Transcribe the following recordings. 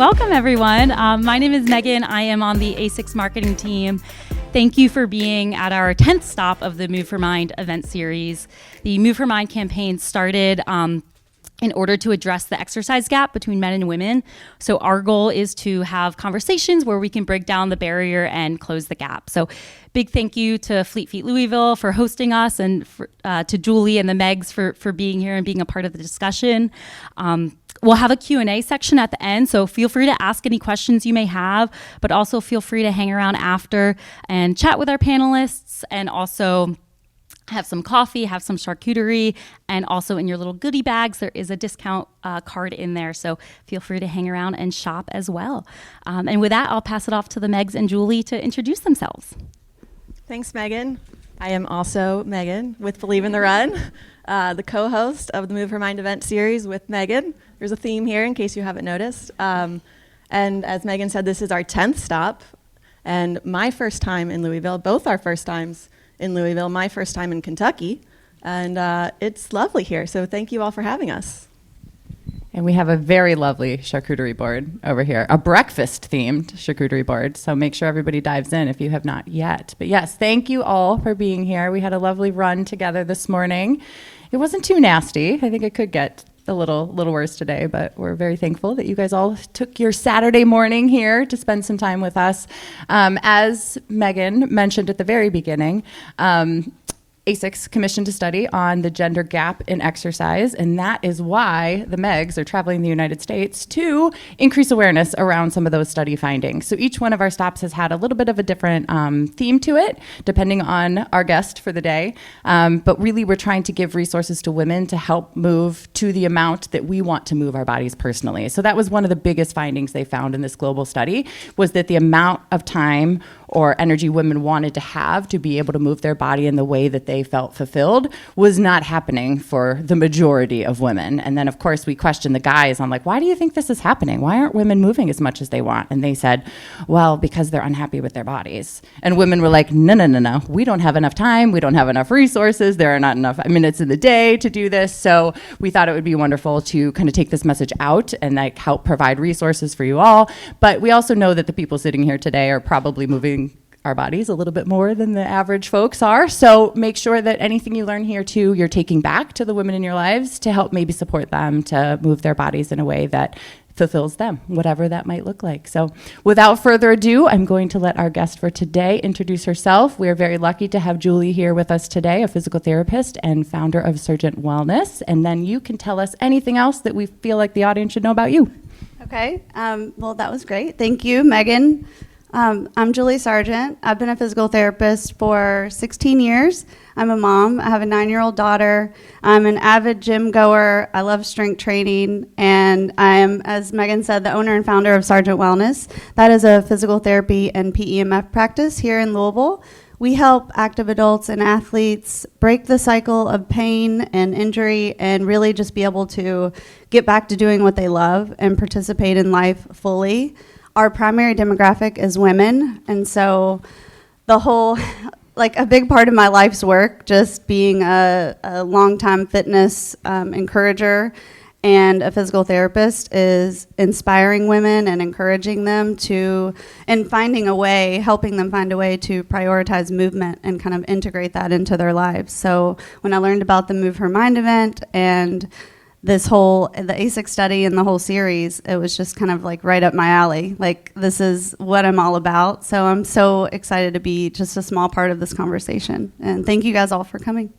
Welcome, everyone. My name is Megan. I am on the ASICS marketing team. Thank you for being at our 10th stop of the Move for Mind event series. The Move for Mind campaign started in order to address the exercise gap between men and women. So our goal is to have conversations where we can break down the barrier and close the gap. So big thank you to Fleet Feet Louisville for hosting us, and to Julie and the Megs for being here and being a part of the discussion. We'll have a Q&A section at the end, so feel free to ask any questions you may have, but also feel free to hang around after and chat with our panelists, and also have some coffee, have some charcuterie, and also in your little goodie bags, there is a discount card in there. So feel free to hang around and shop as well. And with that, I'll pass it off to the Megs and Julie to introduce themselves. Thanks, Megan. I am also Megan with Believe in the Run, the co-host of the Move Her Mind event series with Megan. There's a theme here in case you haven't noticed. And as Megan said, this is our 10th stop, and my first time in Louisville, both our first times in Louisville, my first time in Kentucky, and it's lovely here, so thank you all for having us. And we have a very lovely charcuterie board over here, a breakfast-themed charcuterie board, so make sure everybody dives in if you have not yet. But yes, thank you all for being here. We had a lovely run together this morning. It wasn't too nasty. I think it could get a little worse today, but we're very thankful that you guys all took your Saturday morning here to spend some time with us. As Megan mentioned at the very beginning, ASICS commissioned a study on the gender gap in exercise, and that is why the Megs are traveling the United States to increase awareness around some of those study findings. So each one of our stops has had a little bit of a different theme to it, depending on our guest for the day. But really, we're trying to give resources to women to help move to the amount that we want to move our bodies personally. So that was one of the biggest findings they found in this global study, was that the amount of time or energy women wanted to have to be able to move their body in the way that they felt fulfilled was not happening for the majority of women. And then, of course, we questioned the guys on, like, why do you think this is happening? Why aren't women moving as much as they want? And they said, well, because they're unhappy with their bodies. And women were like, no. We don't have enough time. We don't have enough resources. There are not enough minutes in the day to do this. So we thought it would be wonderful to kind of take this message out and like help provide resources for you all. But we also know that the people sitting here today are probably moving our bodies a little bit more than the average folks are. So make sure that anything you learn here too, you're taking back to the women in your lives to help maybe support them to move their bodies in a way that fulfills them, whatever that might look like. So without further ado, I'm going to let our guest for today introduce herself. We are very lucky to have Julie here with us today, a physical therapist and founder of Sergent Wellness. And then you can tell us anything else that we feel like the audience should know about you. Okay, well, that was great. Thank you, Megan. I'm Julie Sergent. I've been a physical therapist for 16 years. I'm a mom. I have a 9-year-old daughter. I'm an avid gym goer. I love strength training. And I am, as Megan said, the owner and founder of Sergent Wellness. That is a physical therapy and PEMF practice here in Louisville. We help active adults and athletes break the cycle of pain and injury and really just be able to get back to doing what they love and participate in life fully. Our primary demographic is women, and so the whole, like a big part of my life's work, just being a longtime fitness encourager and a physical therapist, is inspiring women and encouraging them to, and finding a way, helping them find a way to prioritize movement and kind of integrate that into their lives. So when I learned about the Move Her Mind event and the ASICS study and the whole series, it was just kind of like right up my alley. Like, this is what I'm all about. So I'm so excited to be just a small part of this conversation. And thank you guys all for coming.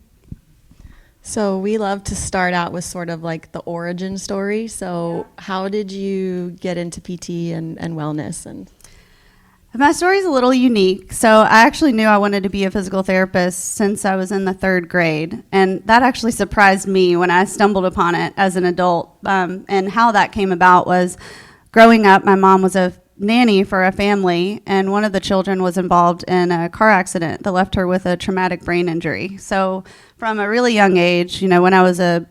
So we love to start out with sort of like the origin story. So how did you get into PT and wellness? And my story is a little unique. So I actually knew I wanted to be a physical therapist since I was in the 3rd grade. And that actually surprised me when I stumbled upon it as an adult. And how that came about was, growing up, my mom was a nanny for a family, and one of the children was involved in a car accident that left her with a traumatic brain injury. So from a really young age, you know, when I was a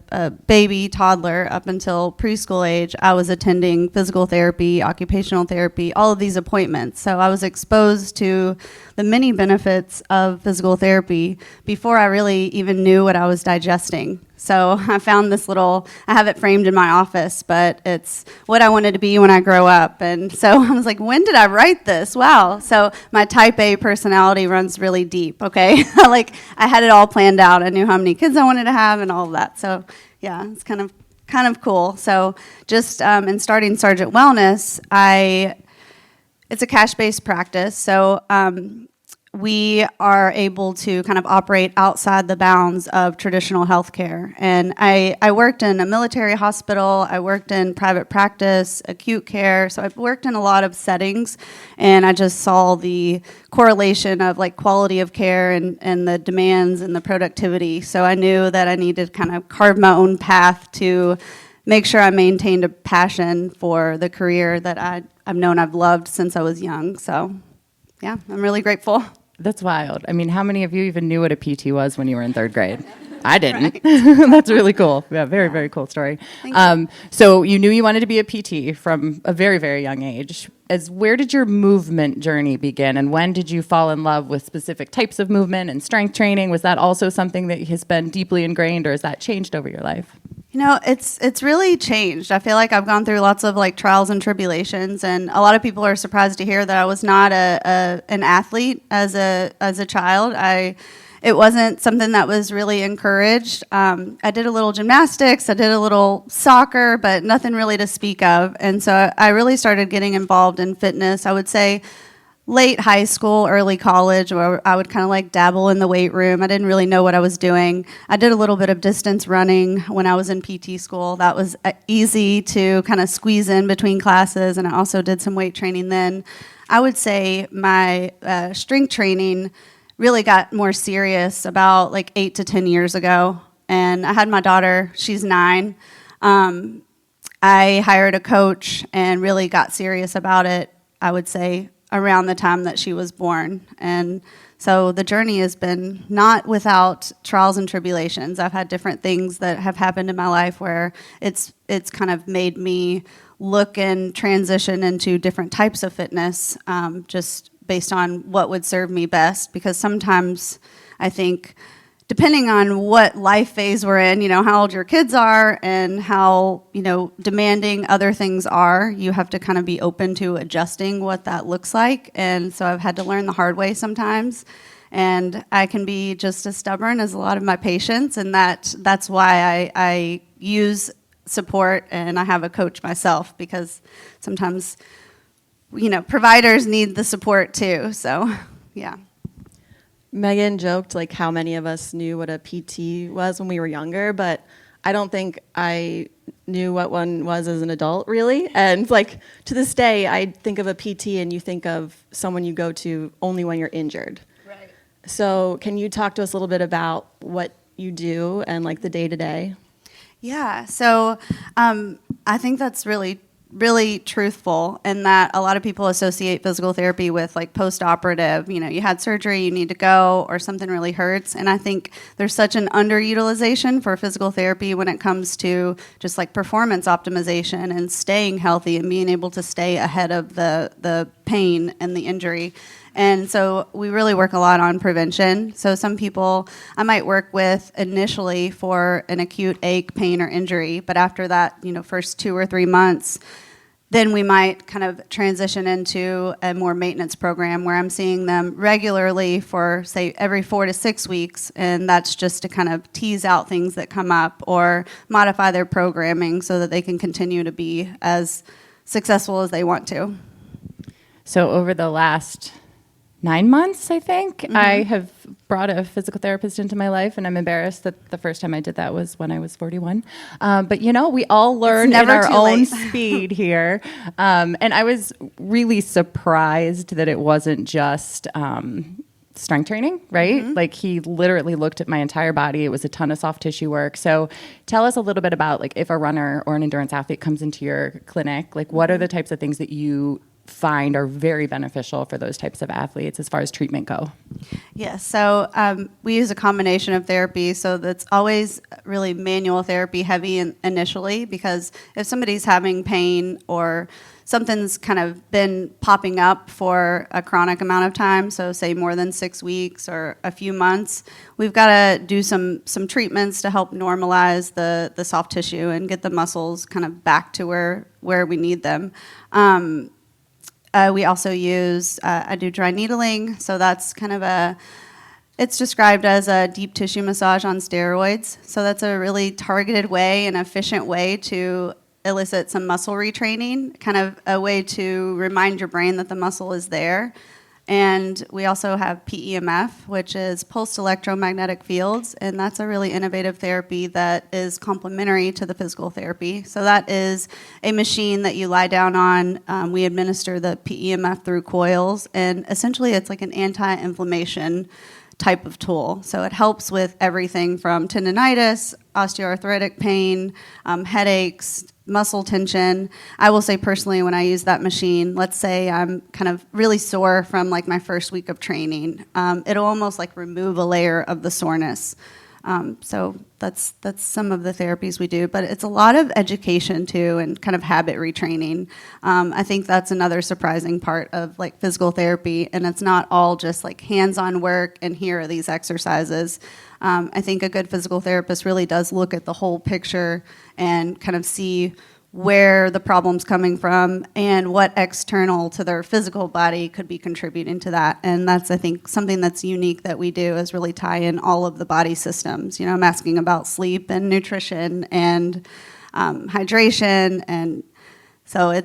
baby toddler up until preschool age, I was attending physical therapy, occupational therapy, all of these appointments. So I was exposed to the many benefits of physical therapy before I really even knew what I was digesting. So I found this I have it framed in my office, but it's what I wanted to be when I grow up. And so I was like, when did I write this? Wow. So my type A personality runs really deep, okay? Like I had it all planned out. I knew how many kids I wanted to have and all of that. So yeah, it's kind of cool. So just in starting Sergent Wellness, it's a cash-based practice. So we are able to kind of operate outside the bounds of traditional healthcare. And I worked in a military hospital, I worked in private practice, acute care, so I've worked in a lot of settings, and I just saw the correlation of like quality of care and the demands and the productivity. So I knew that I needed to kind of carve my own path to make sure I maintained a passion for the career that I've known I've loved since I was young. So yeah, I'm really grateful. That's wild. I mean, how many of you even knew what a PT was when you were in third grade? I didn't. Right. That's really cool. Yeah, very, very cool story. So you knew you wanted to be a PT from a very, very young age. Where did your movement journey begin, and when did you fall in love with specific types of movement and strength training? Was that also something that has been deeply ingrained, or has that changed over your life? You know, it's really changed. I feel like I've gone through lots of like trials and tribulations, and a lot of people are surprised to hear that I was not an athlete as a child. It wasn't something that was really encouraged. I did a little gymnastics, I did a little soccer, but nothing really to speak of. And so I really started getting involved in fitness, I would say late high school, early college, where I would kind of like dabble in the weight room. I didn't really know what I was doing. I did a little bit of distance running when I was in PT school. That was easy to kind of squeeze in between classes, and I also did some weight training then. I would say my strength training really got more serious about like 8 to 10 years ago. And I had my daughter, she's 9. I hired a coach and really got serious about it, I would say, around the time that she was born. And so the journey has been not without trials and tribulations. I've had different things that have happened in my life where it's kind of made me look and transition into different types of fitness, just based on what would serve me best. Because sometimes I think, depending on what life phase we're in, how old your kids are and how, demanding other things are, you have to kind of be open to adjusting what that looks like. And so I've had to learn the hard way sometimes. And I can be just as stubborn as a lot of my patients, and that's why I use support and I have a coach myself, because sometimes, providers need the support too. So, yeah. Megan joked like how many of us knew what a PT was when we were younger, but I don't think I knew what one was as an adult, really. And like to this day, I think of a PT and you think of someone you go to only when you're injured. Right. So can you talk to us a little bit about what you do and like the day-to-day? Yeah, so I think that's really truthful, in that a lot of people associate physical therapy with like post-operative, you had surgery, you need to go, or something really hurts. And I think there's such an underutilization for physical therapy when it comes to just like performance optimization and staying healthy and being able to stay ahead of the pain and the injury. And so we really work a lot on prevention. So some people I might work with initially for an acute ache, pain, or injury, but after that, first 2 or 3 months, then we might kind of transition into a more maintenance program where I'm seeing them regularly for, say, every 4 to 6 weeks, and that's just to kind of tease out things that come up or modify their programming so that they can continue to be as successful as they want to. So over the last 9 months, I think, mm-hmm. I have brought a physical therapist into my life, and I'm embarrassed that the first time I did that was when I was 41. But, we all learn at our own speed here. And I was really surprised that it wasn't just strength training, right? Mm-hmm. Like he literally looked at my entire body. It was a ton of soft tissue work. So tell us a little bit about like if a runner or an endurance athlete comes into your clinic, like what are the types of things that you find are very beneficial for those types of athletes as far as treatment go? Yeah, so we use a combination of therapy. So that's always really manual therapy heavy initially, because if somebody's having pain or something's kind of been popping up for a chronic amount of time, so say more than 6 weeks or a few months, we've got to do some treatments to help normalize the soft tissue and get the muscles kind of back to where we need them. We also use, I do dry needling, so that's kind of it's described as a deep tissue massage on steroids. So that's a really targeted way and efficient way to elicit some muscle retraining, kind of a way to remind your brain that the muscle is there. And we also have PEMF, which is pulsed electromagnetic fields, and that's a really innovative therapy that is complementary to the physical therapy. So that is a machine that you lie down on. We administer the PEMF through coils, and essentially it's like an anti-inflammation type of tool. So it helps with everything from tendinitis, osteoarthritic pain, headaches, muscle tension. I will say personally, when I use that machine, let's say I'm kind of really sore from like my first week of training, it'll almost like remove a layer of the soreness. So that's some of the therapies we do, but it's a lot of education too, and kind of habit retraining. I think that's another surprising part of like physical therapy, and it's not all just like hands-on work and here are these exercises. I think a good physical therapist really does look at the whole picture and kind of see where the problem's coming from and what external to their physical body could be contributing to that. And that's, I think, something that's unique that we do is really tie in all of the body systems. You know, I'm asking about sleep and nutrition and hydration, and so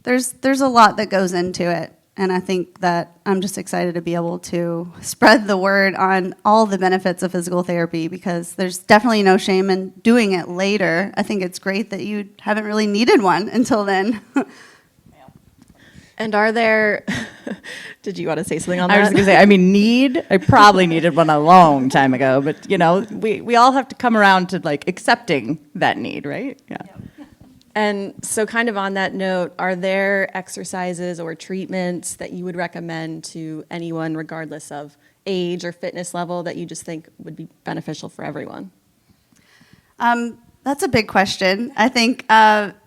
there's a lot that goes into it. And I think that I'm just excited to be able to spread the word on all the benefits of physical therapy, because there's definitely no shame in doing it later. I think it's great that you haven't really needed one until then. And are there, did you want to say something on that? I was going to say, I probably needed one a long time ago, but you know, we all have to come around to like accepting that need, right? Yeah. And so kind of on that note, are there exercises or treatments that you would recommend to anyone regardless of age or fitness level that you just think would be beneficial for everyone? That's a big question. I think, PEMF,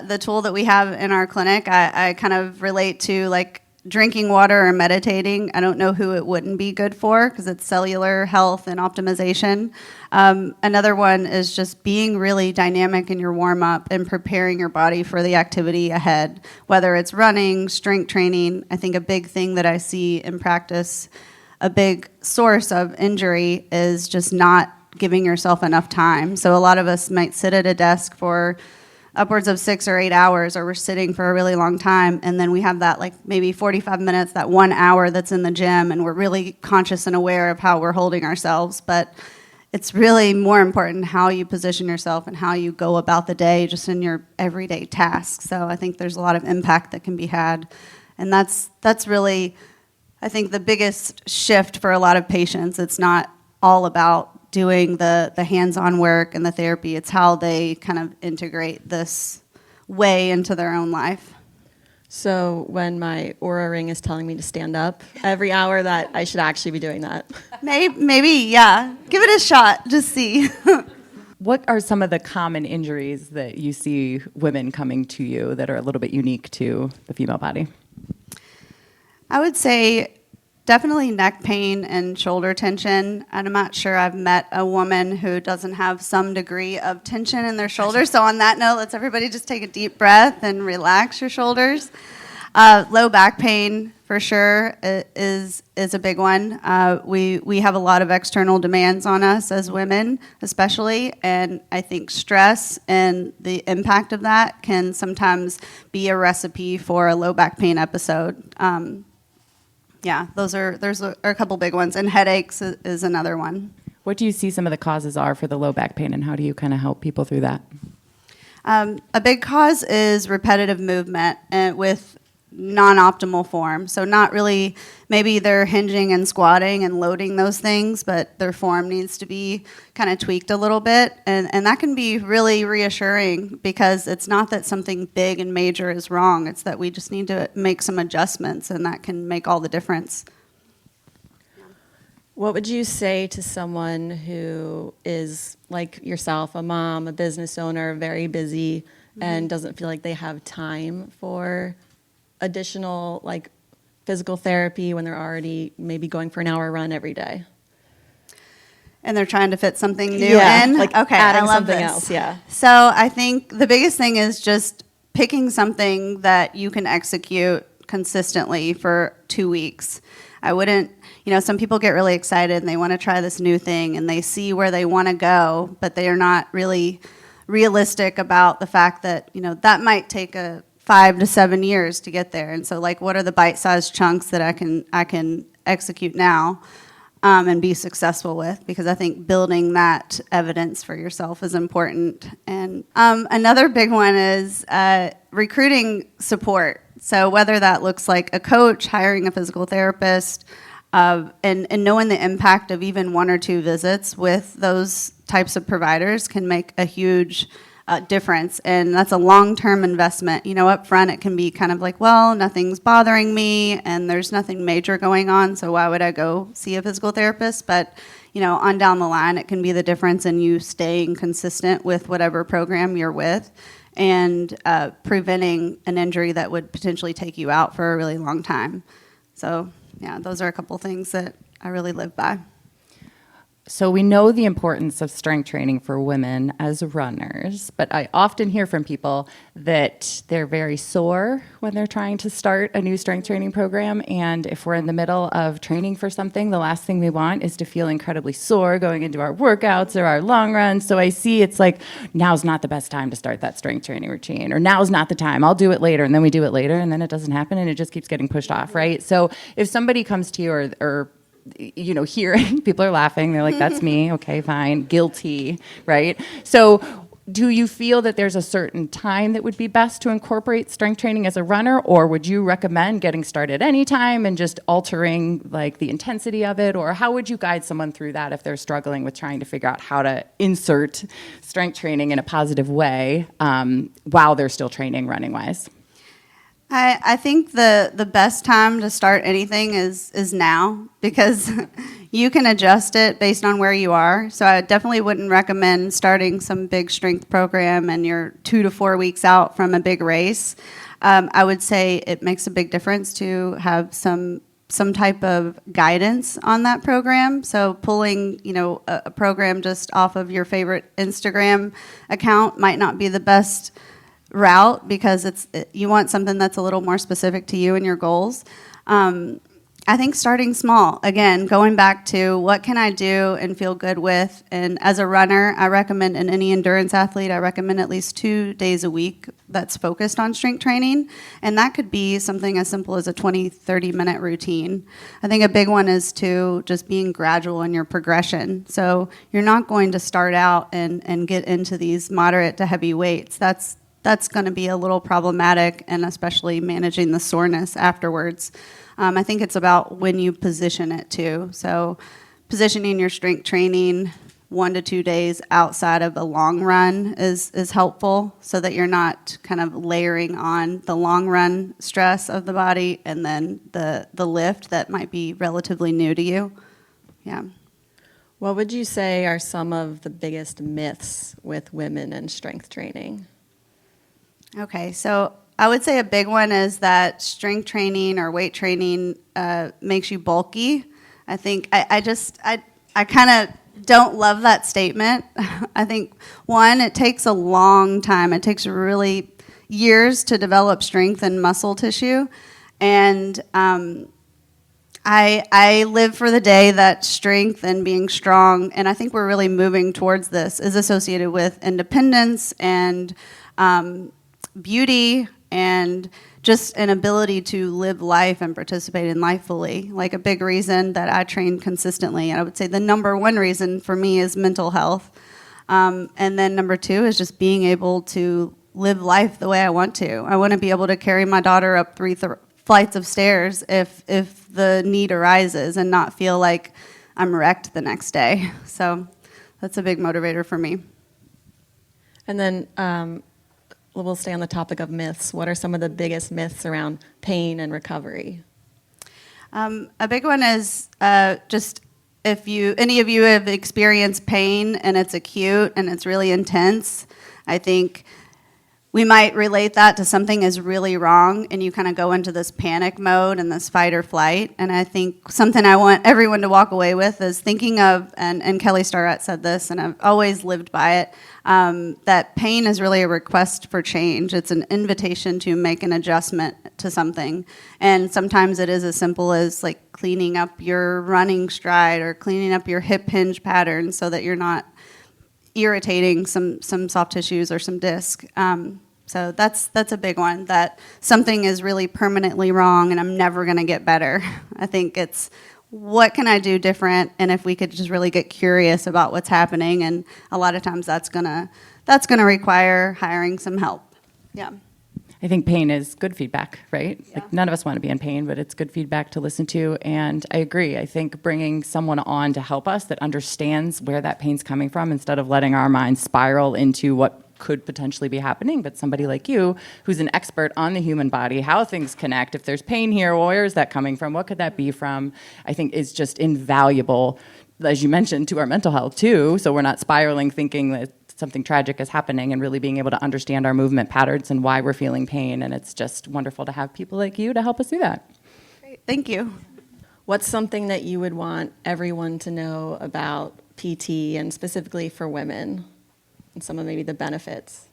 the tool that we have in our clinic, I kind of relate to like drinking water or meditating. I don't know who it wouldn't be good for, because it's cellular health and optimization. Another one is just being really dynamic in your warm-up and preparing your body for the activity ahead, whether it's running, strength training. I think a big thing that I see in practice, a big source of injury, is just not giving yourself enough time. So a lot of us might sit at a desk for upwards of 6 or 8 hours, or we're sitting for a really long time, and then we have that like maybe 45 minutes, that 1 hour that's in the gym, and we're really conscious and aware of how we're holding ourselves. But it's really more important how you position yourself and how you go about the day just in your everyday tasks. So I think there's a lot of impact that can be had, and that's really, I think, the biggest shift for a lot of patients. It's not all about doing the hands-on work and the therapy. It's how they kind of integrate this way into their own life. So when my Oura ring is telling me to stand up every hour, that I should actually be doing that. Maybe, yeah. Give it a shot. Just see. What are some of the common injuries that you see women coming to you that are a little bit unique to the female body? I would say definitely neck pain and shoulder tension. And I'm not sure I've met a woman who doesn't have some degree of tension in their shoulders. So on that note, let's everybody just take a deep breath and relax your shoulders. Low back pain, for sure, is a big one. We have a lot of external demands on us as women, especially, and I think stress and the impact of that can sometimes be a recipe for a low back pain episode. Yeah, there's a couple big ones, and headaches is another one. What do you see some of the causes are for the low back pain, and how do you kind of help people through that? A big cause is repetitive movement, and with non-optimal form. So not really, maybe they're hinging and squatting and loading those things, but their form needs to be kind of tweaked a little bit. And that can be really reassuring, because it's not that something big and major is wrong. It's that we just need to make some adjustments, and that can make all the difference. What would you say to someone who is like yourself, a mom, a business owner, very busy, and doesn't feel like they have time for additional like physical therapy when they're already maybe going for an hour run every day? And they're trying to fit something new in? Like okay, adding I love something this. else, yeah. So I think the biggest thing is just picking something that you can execute consistently for 2 weeks. I wouldn't, some people get really excited and they want to try this new thing and they see where they want to go, but they are not really realistic about the fact that, that might take 5 to 7 years to get there. And so, like, what are the bite-sized chunks that I can execute now and be successful with? Because I think building that evidence for yourself is important. And another big one is recruiting support. So whether that looks like a coach, hiring a physical therapist, and knowing the impact of even 1 or 2 visits with those types of providers can make a huge difference. And that's a long-term investment. Up front it can be kind of like, well, nothing's bothering me and there's nothing major going on, so why would I go see a physical therapist? But on down the line, it can be the difference in you staying consistent with whatever program you're with, and preventing an injury that would potentially take you out for a really long time. So, yeah, those are a couple things that I really live by. So we know the importance of strength training for women as runners, but I often hear from people that they're very sore when they're trying to start a new strength training program. And if we're in the middle of training for something, the last thing we want is to feel incredibly sore going into our workouts or our long runs. So I see it's like, now's not the best time to start that strength training routine, or now's not the time, I'll do it later. And then we do it later and then it doesn't happen and it just keeps getting pushed off, right? So if somebody comes to you or hearing people are laughing, they're like, that's me, okay, fine, guilty, right? So do you feel that there's a certain time that would be best to incorporate strength training as a runner, or would you recommend getting started anytime and just altering like the intensity of it? Or how would you guide someone through that if they're struggling with trying to figure out how to insert strength training in a positive way while they're still training running wise? I think the best time to start anything is now, because you can adjust it based on where you are. So I definitely wouldn't recommend starting some big strength program and you're 2 to 4 weeks out from a big race. I would say it makes a big difference to have some type of guidance on that program. So pulling, a program just off of your favorite Instagram account might not be the best route, because you want something that's a little more specific to you and your goals. I think starting small, again, going back to what can I do and feel good with. And as a runner, I recommend, and any endurance athlete, I recommend at least 2 days a week that's focused on strength training. And that could be something as simple as a 20, 30-minute routine. I think a big one is to just being gradual in your progression. So you're not going to start out and get into these moderate to heavy weights. That's going to be a little problematic, and especially managing the soreness afterwards. I think it's about when you position it too. So positioning your strength training 1 to 2 days outside of a long run is helpful, so that you're not kind of layering on the long run stress of the body and then the lift that might be relatively new to you. Yeah. What would you say are some of the biggest myths with women and strength training? Okay, so I would say a big one is that strength training or weight training makes you bulky. I think I kind of don't love that statement. I think, one, it takes a long time. It takes really years to develop strength and muscle tissue. And I live for the day that strength and being strong, and I think we're really moving towards this, is associated with independence and beauty and just an ability to live life and participate in life fully. Like, a big reason that I train consistently, and I would say the number one reason for me, is mental health. And then number 2 is just being able to live life the way I want to. I want to be able to carry my daughter up flights of stairs if the need arises, and not feel like I'm wrecked the next day. So that's a big motivator for me. And then we'll stay on the topic of myths. What are some of the biggest myths around pain and recovery? A big one is just if any of you have experienced pain and it's acute and it's really intense, I think we might relate that to something is really wrong, and you kind of go into this panic mode and this fight or flight. And I think something I want everyone to walk away with is thinking of, and Kelly Starrett said this, and I've always lived by it, that pain is really a request for change. It's an invitation to make an adjustment to something. And sometimes it is as simple as like cleaning up your running stride or cleaning up your hip hinge pattern so that you're not irritating some soft tissues or some disc. So that's a big one, that something is really permanently wrong and I'm never going to get better. I think it's what can I do different, and if we could just really get curious about what's happening, and a lot of times that's gonna require hiring some help. Yeah. I think pain is good feedback, right? Yeah. Like none of us want to be in pain, but it's good feedback to listen to. And I agree. I think bringing someone on to help us that understands where that pain's coming from, instead of letting our minds spiral into what could potentially be happening, but somebody like you who's an expert on the human body, how things connect, if there's pain here, where is that coming from, what could that be from, I think is just invaluable, as you mentioned, to our mental health too, so we're not spiraling thinking that something tragic is happening, and really being able to understand our movement patterns and why we're feeling pain. And it's just wonderful to have people like you to help us do that. Great. Thank you. What's something that you would want everyone to know about PT, and specifically for women, and some of maybe the benefits?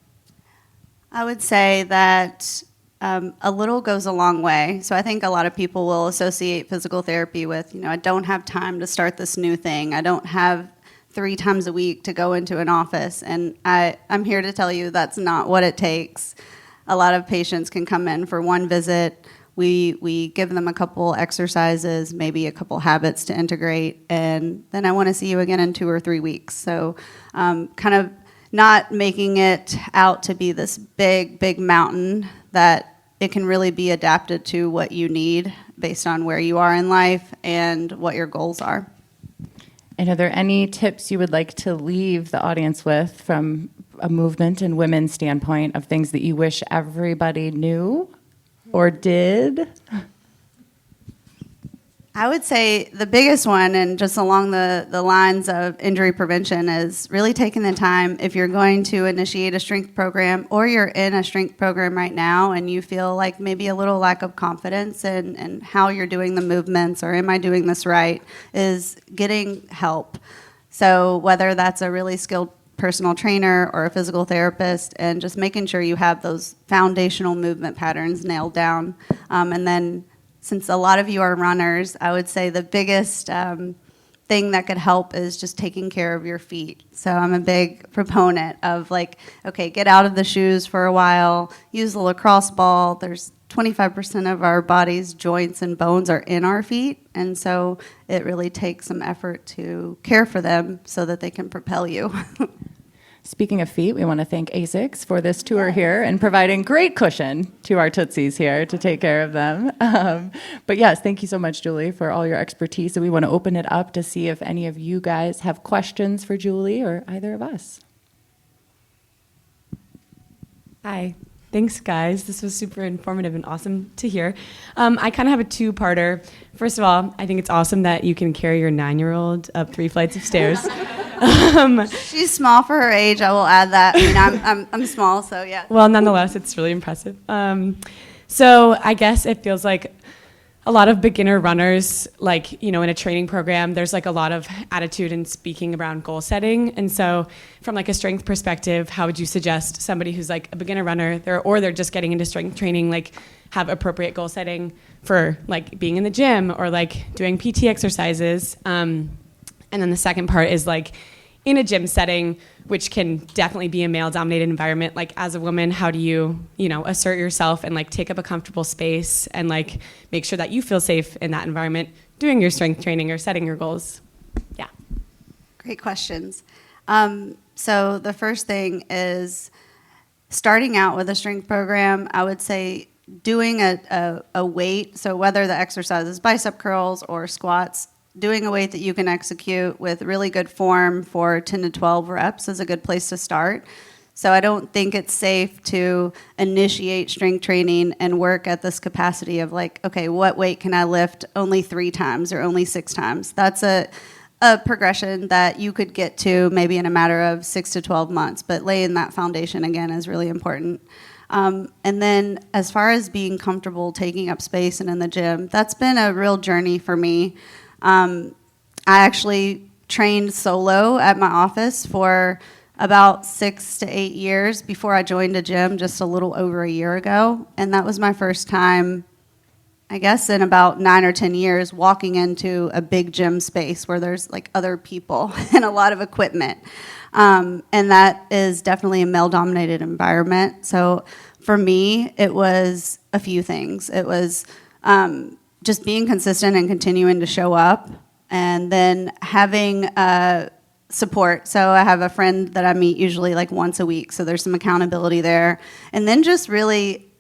I would say that a little goes a long way. So I think a lot of people will associate physical therapy with, I don't have time to start this new thing. I don't have 3 times a week to go into an office. And I'm here to tell you that's not what it takes. A lot of patients can come in for one visit. We give them a couple exercises, maybe a couple habits to integrate, and then I want to see you again in 2 or 3 weeks. So kind of not making it out to be this big mountain, that it can really be adapted to what you need based on where you are in life and what your goals are. And are there any tips you would like to leave the audience with from a movement and women's standpoint of things that you wish everybody knew or did? I would say the biggest one, and just along the lines of injury prevention, is really taking the time, if you're going to initiate a strength program or you're in a strength program right now and you feel like maybe a little lack of confidence in how you're doing the movements, or am I doing this right, is getting help. So whether that's a really skilled personal trainer or a physical therapist, and just making sure you have those foundational movement patterns nailed down. And then, since a lot of you are runners, I would say the biggest thing that could help is just taking care of your feet. So I'm a big proponent of get out of the shoes for a while, use the lacrosse ball. There's 25% of our body's joints and bones are in our feet, and so it really takes some effort to care for them so that they can propel you. Speaking of feet, we want to thank ASICS for this tour here and providing great cushion to our Tootsies here to take care of them. But yes, thank you so much, Julie, for all your expertise. And we want to open it up to see if any of you guys have questions for Julie or either of us. Hi. Thanks, guys. This was super informative and awesome to hear. I kind of have a two-parter. First of all, I think it's awesome that you can carry your 9-year-old up 3 flights of stairs. She's small for her age. I will add that. I mean, I'm small, so yeah. Well, nonetheless, it's really impressive. So I guess it feels like a lot of beginner runners, in a training program, there's a lot of attitude and speaking around goal setting. And so from a strength perspective, how would you suggest somebody who's a beginner runner, they're just getting into strength training, have appropriate goal setting for being in the gym or doing PT exercises? And then the second part is in a gym setting, which can definitely be a male-dominated environment, as a woman, how do you, assert yourself and take up a comfortable space and make sure that you feel safe in that environment doing your strength training or setting your goals? Yeah. Great questions. So the first thing is starting out with a strength program. I would say doing a weight, so whether the exercise is bicep curls or squats, doing a weight that you can execute with really good form for 10 to 12 reps is a good place to start. So I don't think it's safe to initiate strength training and work at this capacity of like, okay, what weight can I lift only 3 times or only 6 times? That's a progression that you could get to maybe in a matter of 6 to 12 months, but laying that foundation again is really important. And then as far as being comfortable taking up space and in the gym, that's been a real journey for me. I actually trained solo at my office for about 6 to 8 years before I joined a gym just a little over a year ago. And that was my first time, I guess, in about 9 or 10 years walking into a big gym space where there's like other people and a lot of equipment. And that is definitely a male-dominated environment. So for me, it was a few things. It was just being consistent and continuing to show up, and then having support. So I have a friend that I meet usually like once a week, so there's some accountability there. And then just really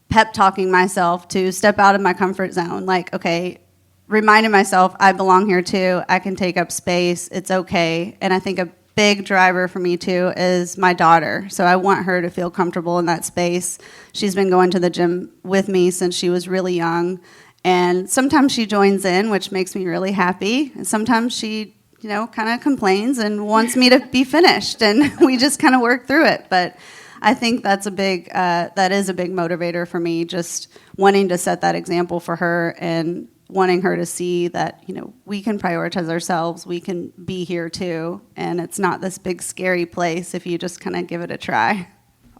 pep talking myself to step out of my comfort zone. Like, okay, reminding myself I belong here too. I can take up space. It's okay. And I think a big driver for me too is my daughter. So I want her to feel comfortable in that space. She's been going to the gym with me since she was really young. And sometimes she joins in, which makes me really happy. And sometimes she kind of complains and wants me to be finished, and we just kind of work through it. But I think that is a big motivator for me, just wanting to set that example for her and wanting her to see that, we can prioritize ourselves, we can be here too, and it's not this big scary place if you just kind of give it a try.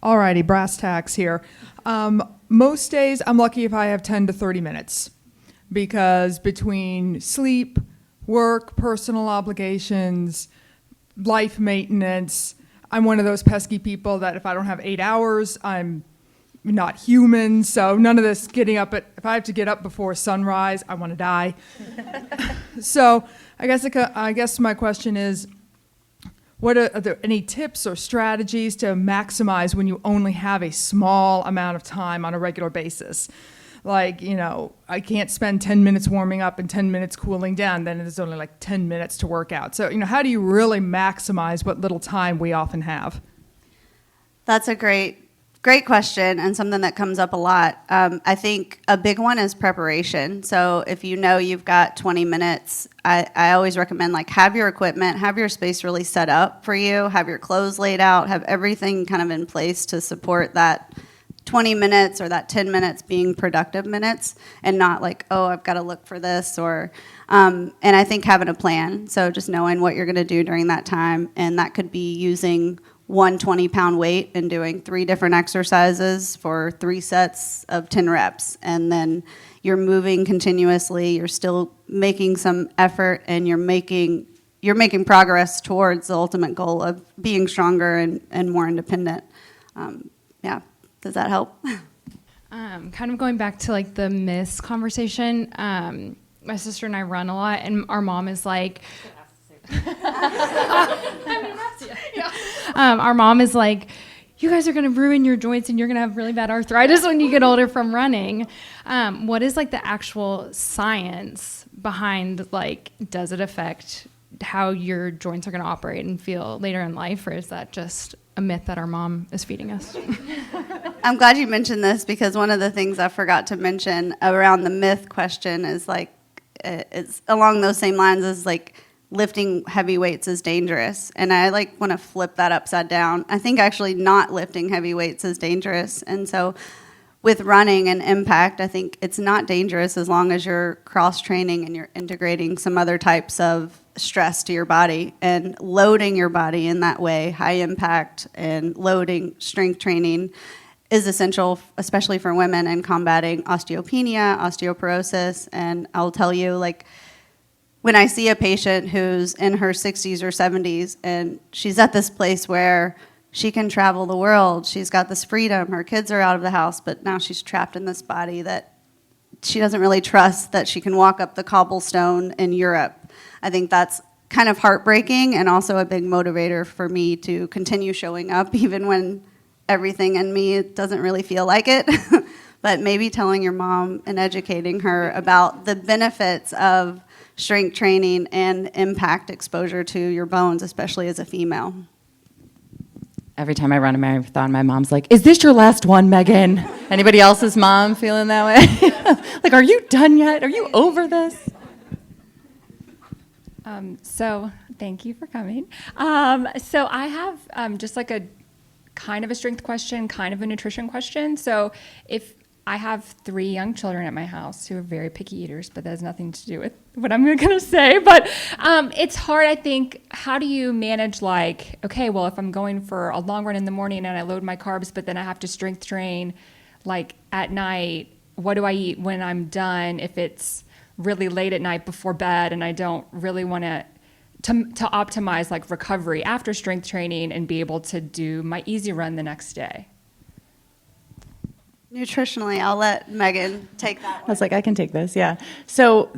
Alrighty, brass tacks here. Most days I'm lucky if I have 10 to 30 minutes, because between sleep, work, personal obligations, life maintenance, I'm one of those pesky people that if I don't have 8 hours, I'm not human. So none of this getting up if I have to get up before sunrise, I want to die. So I guess my question is, are there any tips or strategies to maximize when you only have a small amount of time on a regular basis? Like, I can't spend 10 minutes warming up and 10 minutes cooling down, then it's only like 10 minutes to work out. So, how do you really maximize what little time we often have? That's a great question, and something that comes up a lot. I think a big one is preparation. So if you've got 20 minutes, I always recommend have your equipment, have your space really set up for you, have your clothes laid out, have everything kind of in place to support that 20 minutes or that 10 minutes being productive minutes, and not I've got to look for this and I think having a plan. So just knowing what you're going to do during that time, and that could be using one 20-pound weight and doing 3 different exercises for 3 sets of 10 reps. And then you're moving continuously, you're still making some effort, and you're making progress towards the ultimate goal of being stronger and more independent. Does that help? Kind of going back to the myths conversation, my sister and I run a lot, and our mom is like, our mom is like, you guys are going to ruin your joints and you're going to have really bad arthritis when you get older from running. What is the actual science behind does it affect how your joints are going to operate and feel later in life, or is that just a myth that our mom is feeding us? I'm glad you mentioned this, because one of the things I forgot to mention around the myth question is it's along those same lines as lifting heavy weights is dangerous. And I want to flip that upside down. I think actually not lifting heavy weights is dangerous. And so with running and impact, I think it's not dangerous as long as you're cross-training and you're integrating some other types of stress to your body and loading your body in that way. High impact and loading strength training is essential, especially for women, in combating osteopenia, osteoporosis. And I'll tell you, when I see a patient who's in her 60s or 70s and she's at this place where she can travel the world, she's got this freedom, her kids are out of the house, but now she's trapped in this body that she doesn't really trust that she can walk up the cobblestone in Europe. I think that's kind of heartbreaking, and also a big motivator for me to continue showing up even when everything in me. It doesn't really feel like it. But maybe telling your mom and educating her about the benefits of strength training and impact exposure to your bones, especially as a female. Every time I run a marathon, my mom's like, "Is this your last one, Megan?" Anybody else's mom feeling that way? Like, are you done yet? Are you over this? So thank you for coming. So I have just like a kind of a strength question, kind of a nutrition question. So if I have 3 young children at my house who are very picky eaters, but that has nothing to do with what I'm going to say. But it's hard, I think. How do you manage, like, okay, well, if I'm going for a long run in the morning and I load my carbs, but then I have to strength train, like, at night, what do I eat when I'm done if it's really late at night before bed and I don't really want to optimize, like, recovery after strength training and be able to do my easy run the next day? Nutritionally, I'll let Megan take that I one. was like, I can take this, yeah. So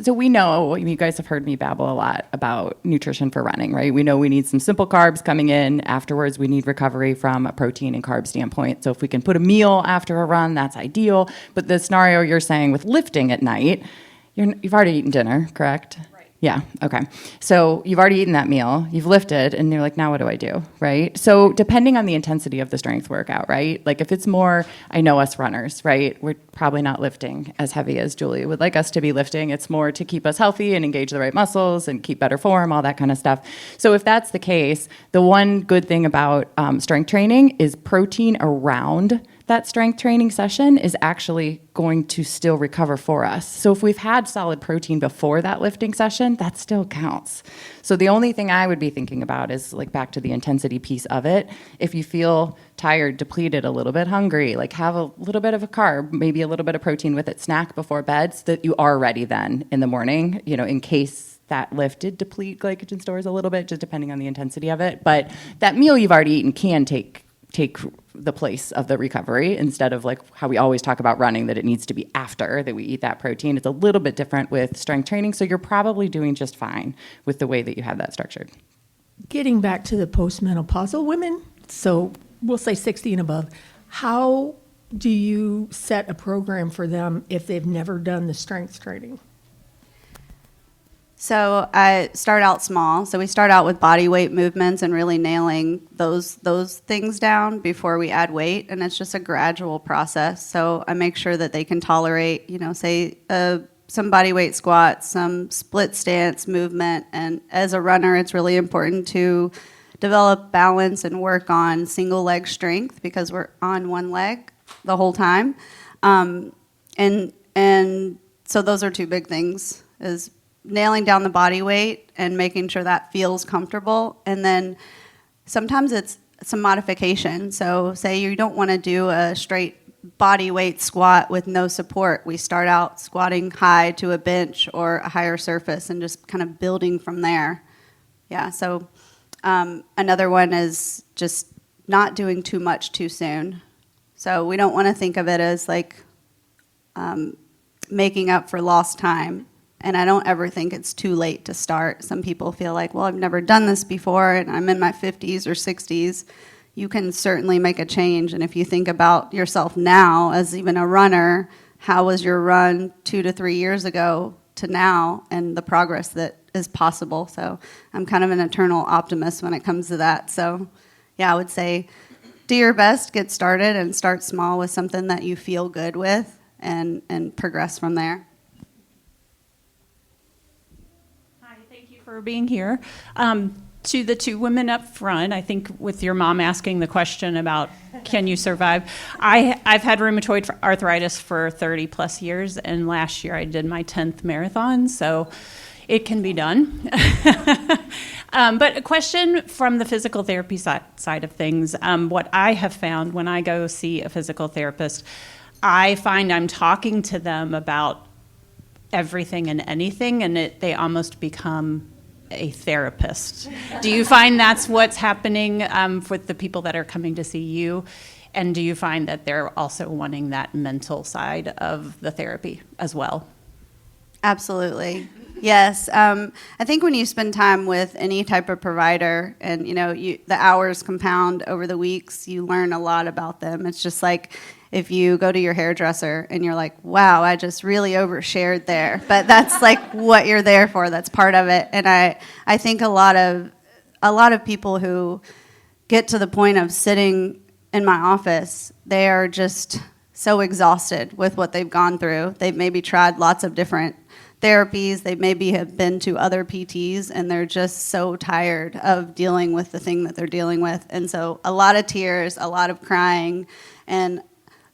we know, you guys have heard me babble a lot about nutrition for running, right? We know we need some simple carbs coming in. Afterwards, we need recovery from a protein and carb standpoint. So if we can put a meal after a run, that's ideal. But the scenario you're saying with lifting at night, you've already eaten dinner, correct? Yeah, okay. So you've already eaten that meal, you've lifted, and you're like, now what do I do, right? So depending on the intensity of the strength workout, right? Like if it's more, I know us runners, right? We're probably not lifting as heavy as Julie would like us to be lifting. It's more to keep us healthy and engage the right muscles and keep better form, all that kind of stuff. So if that's the case, the one good thing about strength training is protein around that strength training session is actually going to still recover for us. So if we've had solid protein before that lifting session, that still counts. So the only thing I would be thinking about is, like, back to the intensity piece of it. If you feel tired, depleted, a little bit hungry, like, have a little bit of a carb, maybe a little bit of protein with it, snack before bed, so that you are ready then in the morning, in case that lift did deplete glycogen stores a little bit, just depending on the intensity of it. But that meal you've already eaten can take the place of the recovery, instead of, like, how we always talk about running, that it needs to be after that we eat that protein. It's a little bit different with strength training, so you're probably doing just fine with the way that you have that structured. Getting back to the postmenopausal women, so we'll say 60 and above, how do you set a program for them if they've never done the strength training? So I start out small. So we start out with body weight movements and really nailing those things down before we add weight, and it's just a gradual process. So I make sure that they can tolerate, say some body weight squats, some split stance movement, and as a runner, it's really important to develop balance and work on single leg strength because we're on one leg the whole time, and so those are 2 big things: is nailing down the body weight and making sure that feels comfortable. And then sometimes it's some modification. So say you don't want to do a straight body weight squat with no support. We start out squatting high to a bench or a higher surface and just kind of building from there. Yeah, so another one is just not doing too much too soon. So we don't want to think of it as like making up for lost time. And I don't ever think it's too late to start. Some people feel like, well, I've never done this before and I'm in my 50s or 60s. You can certainly make a change. And if you think about yourself now as even a runner, how was your run 2 to 3 years ago to now, and the progress that is possible? So I'm kind of an eternal optimist when it comes to that. So yeah, I would say do your best, get started, and start small with something that you feel good with and progress from there. For being here. To the 2 women up front, I think with your mom asking the question about can you survive, I've had rheumatoid arthritis for 30 plus years, and last year I did my 10th marathon, so it can be done. But a question from the physical therapy side of things, what I have found when I go see a physical therapist, I find I'm talking to them about everything and anything, and they almost become a therapist. Do you find that's what's happening with the people that are coming to see you? And do you find that they're also wanting that mental side of the therapy as well? Absolutely. Yes, I think when you spend time with any type of provider, and the hours compound over the weeks, you learn a lot about them. It's just like if you go to your hairdresser and you're like, "Wow, I just really overshared there," but that's like what you're there for. That's part of it. And I think a lot of people who get to the point of sitting in my office, they are just so exhausted with what they've gone through. They've maybe tried lots of different therapies. They maybe have been to other PTs, and they're just so tired of dealing with the thing that they're dealing with. And so a lot of tears, a lot of crying, and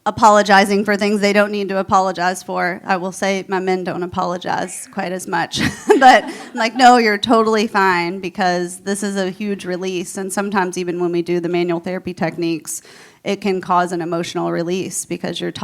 apologizing for things they don't need to apologize for. I will say my men don't apologize quite as much. But I'm like, no, you're totally fine, because this is a huge release. And sometimes even when we do the manual therapy techniques, it can cause an emotional release, because you're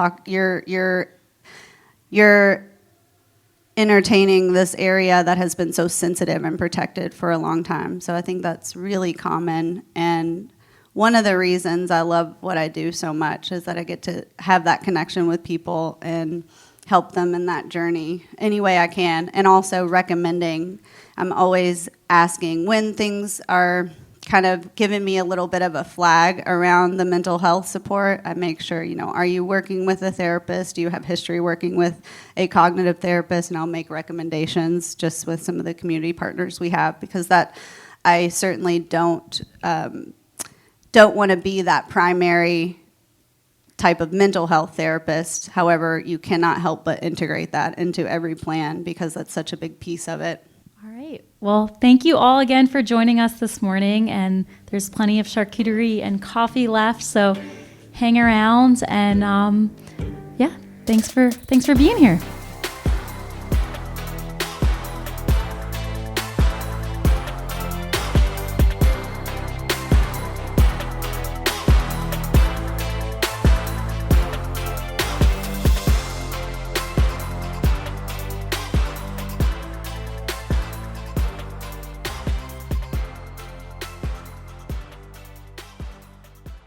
entertaining this area that has been so sensitive and protected for a long time. So I think that's really common. And one of the reasons I love what I do so much is that I get to have that connection with people and help them in that journey any way I can. And also recommending, I'm always asking when things are kind of giving me a little bit of a flag around the mental health support. I make sure, are you working with a therapist? Do you have history working with a cognitive therapist? And I'll make recommendations just with some of the community partners we have, because that I certainly don't want to be that primary type of mental health therapist. However, you cannot help but integrate that into every plan, because that's such a big piece of it. All right. Well, thank you all again for joining us this morning. And there's plenty of charcuterie and coffee left, so hang around. And yeah, thanks for being here.